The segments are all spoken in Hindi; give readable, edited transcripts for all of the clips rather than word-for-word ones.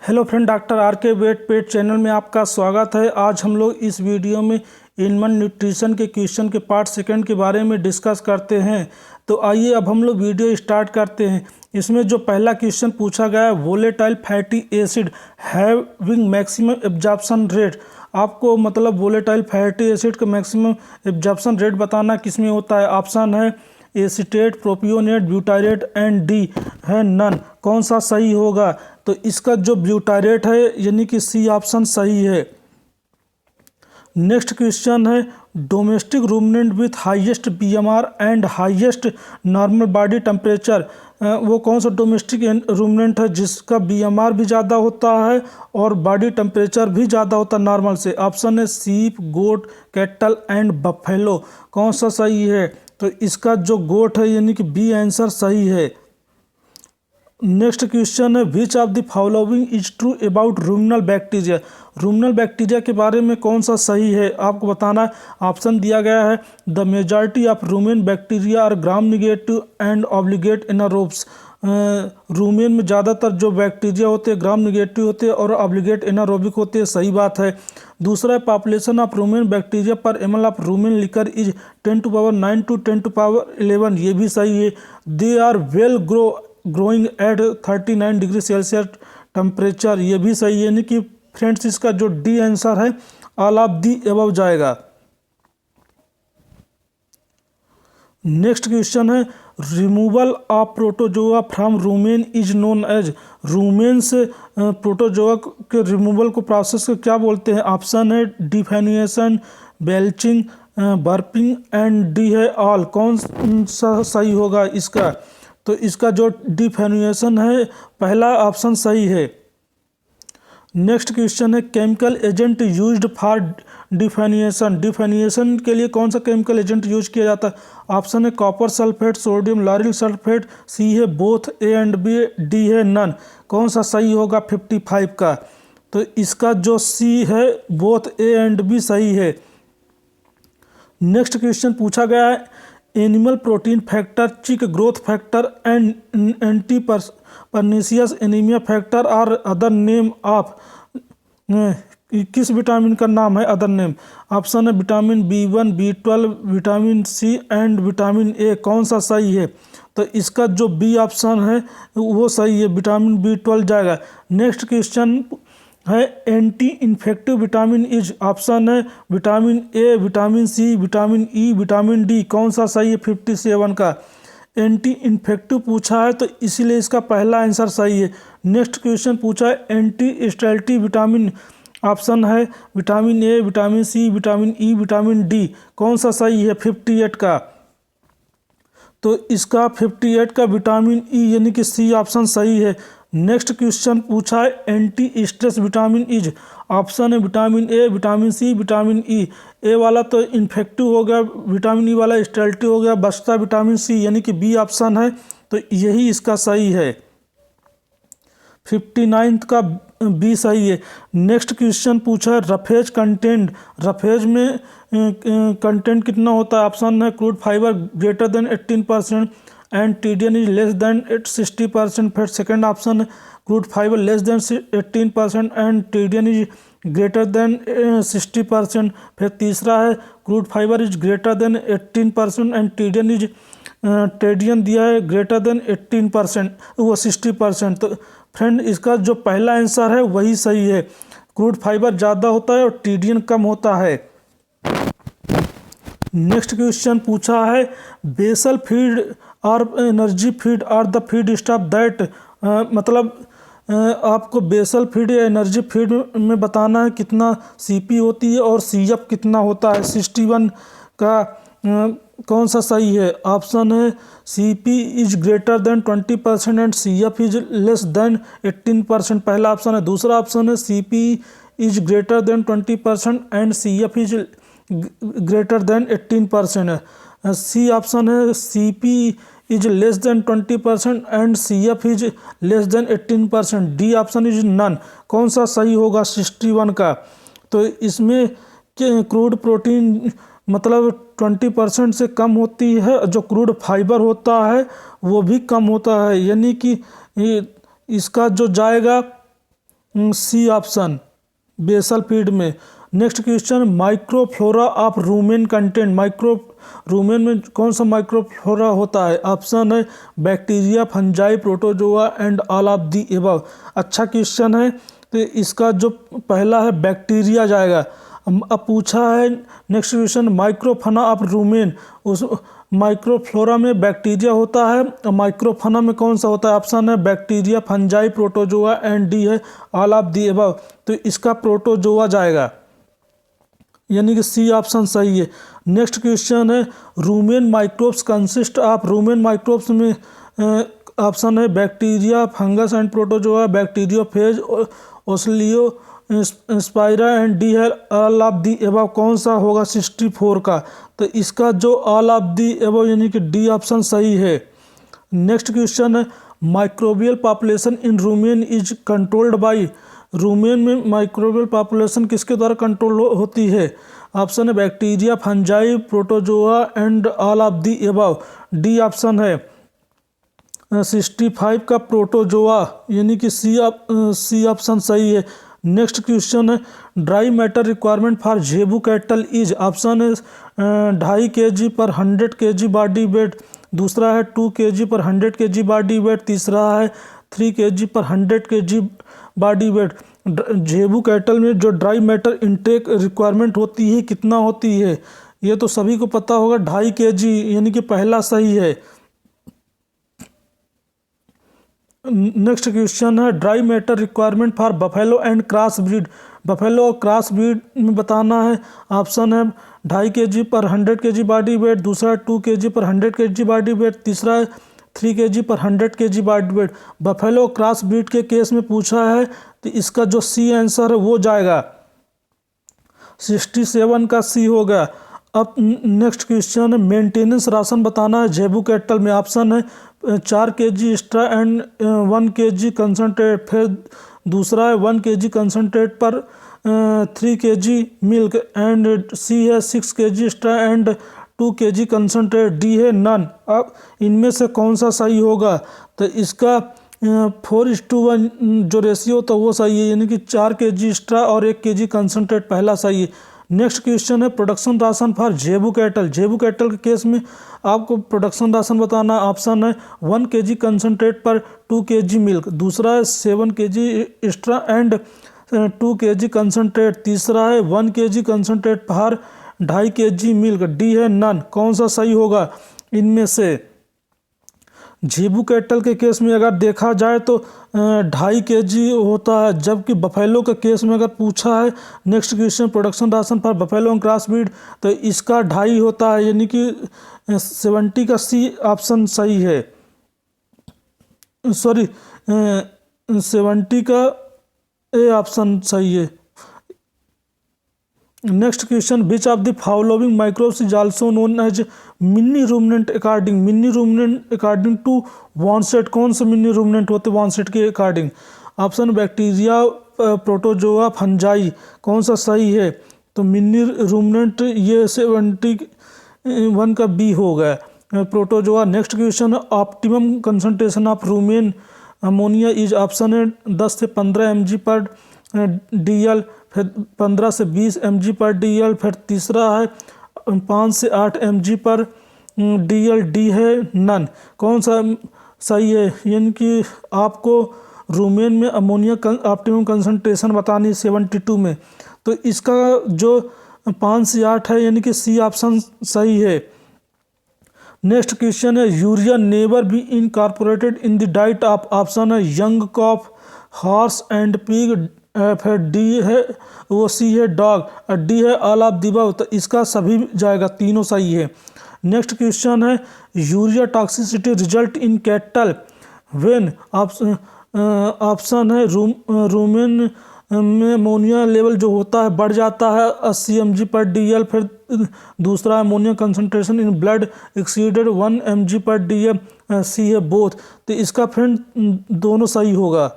हेलो फ्रेंड, डॉक्टर आर के वेट पेट चैनल में आपका स्वागत है। आज हम लोग इस वीडियो में इनमन न्यूट्रिशन के क्वेश्चन के पार्ट सेकंड के बारे में डिस्कस करते हैं। तो आइए अब हम लोग वीडियो स्टार्ट करते हैं। इसमें जो पहला क्वेश्चन पूछा गया है, volatile fatty acid having maximum absorption rate. आपको मतलब वोलेटाइल फैटी एसिड का मैक्सिमम एब्जॉर्प्शन रेट बताना किस में होता है। ऑप्शन है acetate, propionate, butyrate and D है नन। कौन सा सही होगा? तो इसका जो ब्यूटारेट है यानी कि सी ऑप्शन सही है। नेक्स्ट क्वेश्चन है domestic ruminant with highest BMR and highest normal body temperature. वो कौन सा डोमेस्टिक रूमिनेंट है जिसका बीएमआर भी ज़्यादा होता है और बॉडी टेम्परेचर भी ज़्यादा होता है नॉर्मल से। ऑप्शन है सीप, गोट, कैटल एंड बफेलो। कौन सा सही है? तो इसका जो गोट है यानी कि बी आंसर सही है। नेक्स्ट क्वेश्चन है which of the following is true about ruminal bacteria. Ruminal bacteria के बारे में कौन सा सही है आपको बताना है। ऑप्शन दिया गया है the majority of rumen bacteria are gram negative and obligate anaerobes. Rumen में ज़्यादातर जो बैक्टीरिया होते हैं ग्राम निगेटिव होते हैं और ऑब्लिगेट एनारोबिक होते हैं, सही बात है। दूसरा है population of rumen bacteria per ml of rumen liquor is 10⁻9 to 10⁻11। ये भी सही है। They are well growing at 39 degree Celsius temperature. ये भी सही है। यानी कि फ्रेंड्स इसका जो डी आंसर है ऑल ऑफ दी अबव जाएगा। नेक्स्ट क्वेश्चन है removal of protozoa from rumen is known as. Rumen से प्रोटोजोआ के रिमूवल को प्रोसेस को क्या बोलते हैं? ऑप्शन है डिफेनिएशन, बेल्चिंग, बर्पिंग एंड डी है ऑल। कौन सा सही होगा इसका? तो इसका जो डिफेनिएशन है पहला ऑप्शन सही है। नेक्स्ट क्वेश्चन है केमिकल एजेंट यूज्ड फॉर डिफेनिएशन। डिफेनिएशन के लिए कौन सा केमिकल एजेंट यूज किया जाता है? ऑप्शन है copper sulphate, sodium lauryl sulphate, C है both A and B, D है नन। कौन सा सही होगा 55 का? तो इसका जो सी है बोथ ए एंड बी सही है। नेक्स्ट क्वेश्चन पूछा गया है animal protein factor, chick growth factor and anti pernicious anaemia factor और अदर नेम ऑफ। किस विटामिन का नाम है अदर नेम? ऑप्शन है vitamin B1, B12, vitamin C and vitamin A. कौन सा सही है? तो इसका जो बी ऑप्शन है वो सही है, विटामिन B12 जाएगा। नेक्स्ट क्वेश्चन है anti infective vitamin is. Option है vitamin A, vitamin C, vitamin E, vitamin D. कौन सा सही है 57 का? एंटी इन्फेक्टिव पूछा है तो इसीलिए इसका पहला आंसर सही है। नेक्स्ट क्वेश्चन पूछा है एंटी स्टेल्टी विटामिन। ऑप्शन है vitamin A, vitamin C, vitamin E, vitamin D. कौन सा सही है 58 का? तो इसका 58 का विटामिन ई यानी कि सी ऑप्शन सही है। नेक्स्ट क्वेश्चन पूछा है anti stress vitamin is. Option है vitamin A, vitamin C, vitamin E. A वाला तो इन्फेक्टिव हो गया, विटामिन ई वाला स्टेल्टिव हो गया, बचता विटामिन सी यानी कि बी ऑप्शन है। तो यही इसका सही है। 59 का बी सही है। नेक्स्ट क्वेश्चन पूछा है रफेज कंटेंट। रफेज में कंटेंट कितना होता है? ऑप्शन है crude fibre greater than 18% and TDN is less than 60%। फिर सेकेंड ऑप्शन है crude fibre less than 18% and TDN is greater than 60%। फिर तीसरा है crude fibre is greater than 18% and TDN is TDN दिया है ग्रेटर देन 18%, वो 60%। तो फ्रेंड इसका जो पहला आंसर है वही सही है। क्रूड फाइबर ज़्यादा होता है और टीडीएन कम होता है। नेक्स्ट क्वेश्चन पूछा है बेसल फीड और energy feed are the feed staff that. मतलब आपको बेसल फीड या एनर्जी फीड में बताना है कितना सीपी होती है और सीएफ कितना होता है। 61 का कौन सा सही है? ऑप्शन है CP is greater than 20% and CF is less than 18%। पहला ऑप्शन है। दूसरा ऑप्शन है CP is greater than 20% and CF is greater than 18% है। सी ऑप्शन है CP is less than 20% and CF is less than 18%। D option is none. कौन सा सही होगा 61 का? तो इसमें क्रूड प्रोटीन मतलब 20% से कम होती है, जो क्रूड फाइबर होता है वो भी कम होता है, यानी कि इसका जो जाएगा सी ऑप्शन बेसल फीड में। Next question, microflora of rumen content, micro rumen में कौन सा माइक्रोफ्लोरा होता है? ऑप्शन है bacteria, fungi, protozoa and all of the above. अच्छा क्वेश्चन है, तो इसका जो पहला है बैक्टीरिया जाएगा। अब पूछा है नेक्स्ट क्वेश्चन, माइक्रोफना ऑफ रूमेन, उस माइक्रोफ्लोरा में बैक्टीरिया होता है और माइक्रोफना में कौन सा होता है? ऑप्शन है bacteria, fungi, protozoa and D है ऑल ऑफ दी एबव। तो इसका प्रोटोजोआ जाएगा, यानी कि सी ऑप्शन सही है। नेक्स्ट क्वेश्चन है, rumen microbes consist of, rumen microbes में ऑप्शन है bacteria, fungus and protozoa, bacteriophage, oscillospira and D है ऑल ऑफ दी एबव। कौन सा होगा 64 का? तो इसका जो ऑल ऑफ दी एबव यानी कि डी ऑप्शन सही है। नेक्स्ट क्वेश्चन है, microbial population in rumen is controlled by, rumen में माइक्रोबियल पॉपुलेशन किसके द्वारा कंट्रोल होती है? ऑप्शन है bacteria, fungi, protozoa and all of the above. D option है 65 का प्रोटोजोआ, यानी कि सी ऑप्शन सही है। नेक्स्ट क्वेश्चन है, ड्राई मैटर रिक्वायरमेंट फॉर जेबू कैटल इज, ऑप्शन है 2.5 kg पर 100 kg बॉडी वेट, दूसरा है 2 kg पर 100 kg बॉडी वेट, तीसरा है 3 kg पर 100 kg बॉडी वेट। जेबू कैटल में जो ड्राई मैटर इंटेक रिक्वायरमेंट होती है कितना होती है? ये तो सभी को पता होगा, 2.5 kg, यानी कि पहला सही है। नेक्स्ट क्वेश्चन है, dry matter requirement for buffalo and cross breed, buffalo और क्रॉस ब्रीड में बताना है। ऑप्शन है 2.5 kg पर 100 kg बॉडी वेट, दूसरा 2 kg पर 100 kg बॉडी वेट, तीसरा है 3 kg पर 100 kg body weight. Buffalo cross breed के केस में पूछा है, तो इसका जो सी आंसर है वो जाएगा, 67 का सी होगा। अब नेक्स्ट क्वेश्चन है, मेंटेनेंस राशन बताना है जेबू कैटल में। ऑप्शन है 4 kg extra and 1 kg concentrate, फिर दूसरा है 1 kg कंसनट्रेट पर 3 kg मिल्क, एंड सी है 6 kg extra and 2 kg concentrate, D है नन। अब इनमें से कौन सा सही होगा? तो इसका 4:1 जो रेशियो था वो सही है, यानी कि 4 kg एक्स्ट्रा और 1 kg कंसनट्रेट पहला सही है। नेक्स्ट क्वेश्चन है, प्रोडक्शन राशन फॉर जेबू कैटल, जेबू कैटल के केस में आपको प्रोडक्शन राशन बताना। ऑप्शन है 1 kg कंसनट्रेट पर 2 kg मिल्क, दूसरा है 7 kg extra and 2 kg concentrate, तीसरा है 1 kg कंसनट्रेट पर 2.5 kg मिल्क, डी है नन। कौन सा सही होगा इनमें से? जेबू कैटल के केस में अगर देखा जाए तो 2.5 kg होता है, जबकि बफेलो के केस में अगर पूछा है next question production ration for buffalo and cross breed, तो इसका 2.5 होता है, यानी कि 70 का सी ऑप्शन सही है। सॉरी 70 का ए ऑप्शन सही है। Next question, which of the following microbes is also known as mini ruminant according, mini ruminant according to वॉन्सेट, कौन से मिनी रूमिनेंट होते वॉन्सेट के according? Option bacteria, protozoa, fungi, कौन सा सही है? तो मिनी रूमिनेंट ये 71 का बी हो गया, प्रोटोजोआ। नेक्स्ट क्वेश्चन है, optimum concentration of rumen ammonia is, option है 10 से 15 mg पर DL, फिर 15 से 20 mg पर DL, फिर तीसरा है 5 से 8 mg पर DL, डी है नन। कौन सा सही है? यानी कि आपको रूमेन में अमोनिया ऑप्टिमम कंसंट्रेशन बतानी है 72 में, तो इसका जो 5 से 8 है, यानी कि सी ऑप्शन सही है। नेक्स्ट क्वेश्चन है, urea never be incorporated in the diet of, option है young calf, horse and pig, फिर डी है वो सी है डॉग, और डी है ऑल ऑफ द अबव। तो इसका सभी जाएगा, तीनों सही है। नेक्स्ट क्वेश्चन है, urea toxicity result in cattle when, option है रूमेन में अमोनिया लेवल जो होता है बढ़ जाता है 80 mg पर DL, फिर दूसरा ammonia concentration in blood exceeded 1 mg पर DL, सी है बोथ। तो इसका फ्रेंड दोनों सही होगा।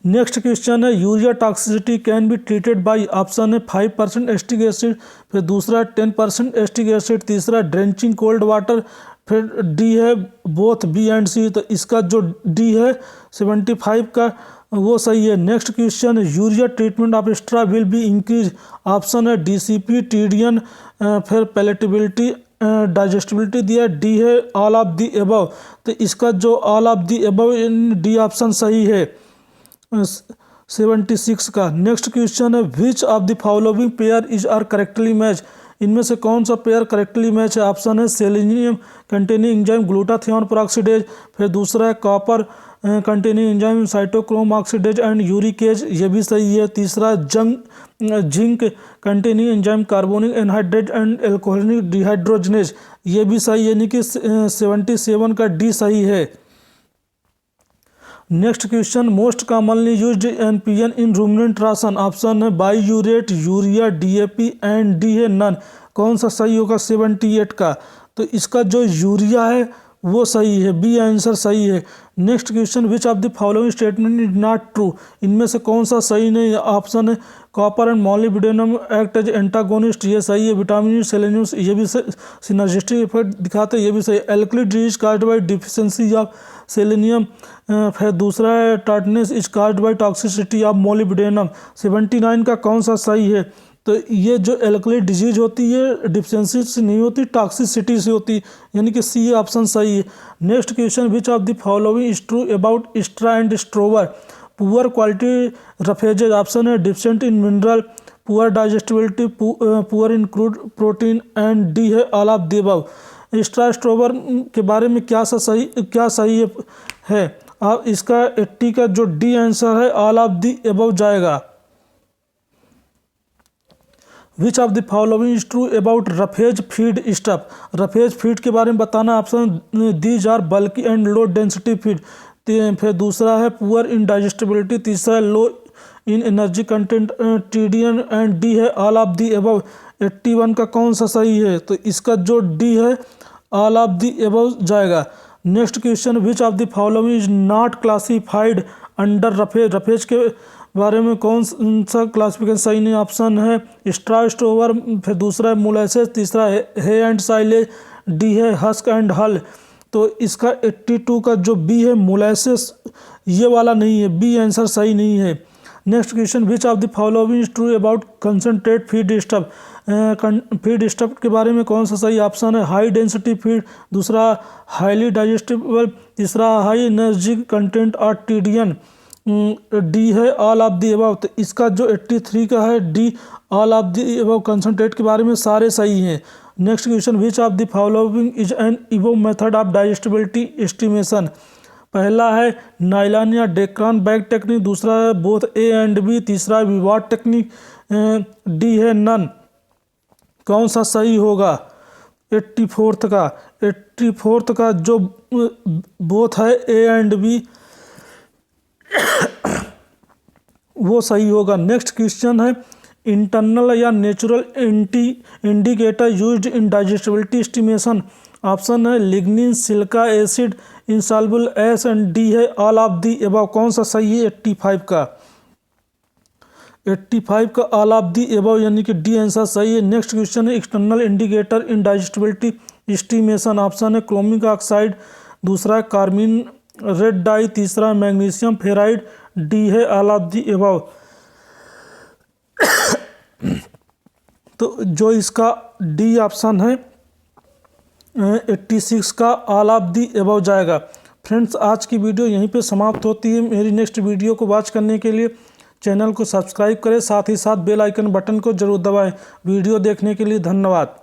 नेक्स्ट क्वेश्चन है, urea toxicity can be treated by, option है 5% एस्टिक एसिड, फिर दूसरा 10% एस्टिक एसिड, तीसरा ड्रेंचिंग कोल्ड वाटर, फिर डी है बोथ बी एंड सी। तो इसका जो डी है 75 का वो सही है। Next question, urea treatment of extra will be increase. Option है DCP, टीडियन, फिर पैलेटेबिलिटी, डाइजेस्टिबिलिटी दिया, डी है ऑल ऑफ दी एबव। तो इसका जो all of the above, D option सही है 76 का। नेक्स्ट क्वेश्चन है, which of the following pair is are correctly match. इनमें से कौन सा पेयर करेक्टली मैच है। ऑप्शन है selenium containing enzyme glutathione peroxidase, फिर दूसरा है copper containing enzyme cytochrome oxidase and uricase, ये भी सही है। तीसरा zinc containing enzyme carbonic anhydride and alcoholic dehydrogenase, ये भी सही है, यानी कि 77 का डी सही है। Next question, most commonly used NPN इन रूमिनेंट राशन। ऑप्शन है बाईयूरेट, यूरिया, DAP एंड डी है नन। कौन सा सही होगा 78 का। तो इसका जो यूरिया है वो सही है, बी आंसर सही है। Next question, which of the following statement is not true. इनमें से कौन सा सही नहीं है। ऑप्शन है copper and molybdenum act as antagonist, ये सही है। विटामिन सेलेनियम, ये भी सिनर्जिस्टिक इफेक्ट दिखाते हैं, ये भी सही है। Alkali disease caused by deficiency of selenium, फिर दूसरा है tartness is caused by toxicity of molybdenum. 79 का कौन सा सही है। तो ये जो एल्कली डिजीज होती है डिफिशिएंसी से नहीं होती, टॉक्सिसिटी से होती, यानी कि सी ऑप्शन सही है। Next question, which of the following is true about straw and stover. Poor quality roughages. Option है deficient in mineral, poor digestibility, poor in crude protein and D है all of the above. Straw stover के बारे में क्या सही है। अब इसका 80 का जो डी आंसर है ऑल ऑफ द अबव जाएगा। Which of the following is true about roughage feed stuff. Roughage feed के बारे में बताना। Option these are bulky and low density feed, फिर दूसरा है पुअर इन डाइजेस्टिबिलिटी, तीसरा है low in energy content TDN and D है ऑल ऑफ दी अबव। 81 का कौन सा सही है। तो इसका जो डी है ऑल ऑफ दी अबव जाएगा। Next question, which of the following is not classified under roughage. Roughage के बारे में कौन सा क्लासिफिकेशन सही नहीं। ऑप्शन है स्ट्रा स्ट्रोवर, फिर दूसरा है मोलेसेस, तीसरा है हे एंड साइलेज, डी है हस्क एंड हल। तो इसका 82 का जो बी है मोलेसेस, ये वाला नहीं है, बी आंसर सही नहीं है। Next question, which of the following is true about concentrate feed stuff. Feed stuff के बारे में कौन सा सही। ऑप्शन है हाई डेंसिटी फीड, दूसरा हाईली डाइजेस्टिबल, तीसरा हाई एनर्जी कंटेंट और TDN, डी है ऑल ऑफ दी अबव। तो इसका जो 83 का है D all of the above concentrate के बारे में सारे सही हैं। Next question, which of the following is an evo method of digestibility estimation. पहला है नाइलॉन या डेक्रॉन बैग टेक्निक, दूसरा है बोथ ए एंड बी, तीसरा है विवाट टेक्निक, डी है नन। कौन सा सही होगा 84th का जो बोथ है ए एंड बी वो सही होगा। नेक्स्ट क्वेश्चन है इंटरनल या natural indicator used in digestibility estimation. Option है lignin, silica acid, insoluble ash and D है ऑल ऑफ दी अबव। कौन सा सही है 85 का। 85 का ऑल ऑफ दी अबव यानी कि डी आंसर सही है। नेक्स्ट क्वेश्चन है एक्सटर्नल इंडिकेटर इन डाइजेस्टिबिलिटी एस्टिमेशन। ऑप्शन है क्रोमिक ऑक्साइड, दूसरा है कार्मिन रेड डाई, तीसरा है मैग्नीशियम फेराइड, डी है ऑल ऑफ दी अबव। तो जो इसका डी ऑप्शन है 86 का ऑल ऑफ दी अबव जाएगा। फ्रेंड्स, आज की वीडियो यहीं पे समाप्त होती है। मेरी नेक्स्ट वीडियो को वॉच करने के लिए चैनल को सब्सक्राइब करें, साथ ही साथ बेल आइकन बटन को जरूर दबाएं। वीडियो देखने के लिए धन्यवाद।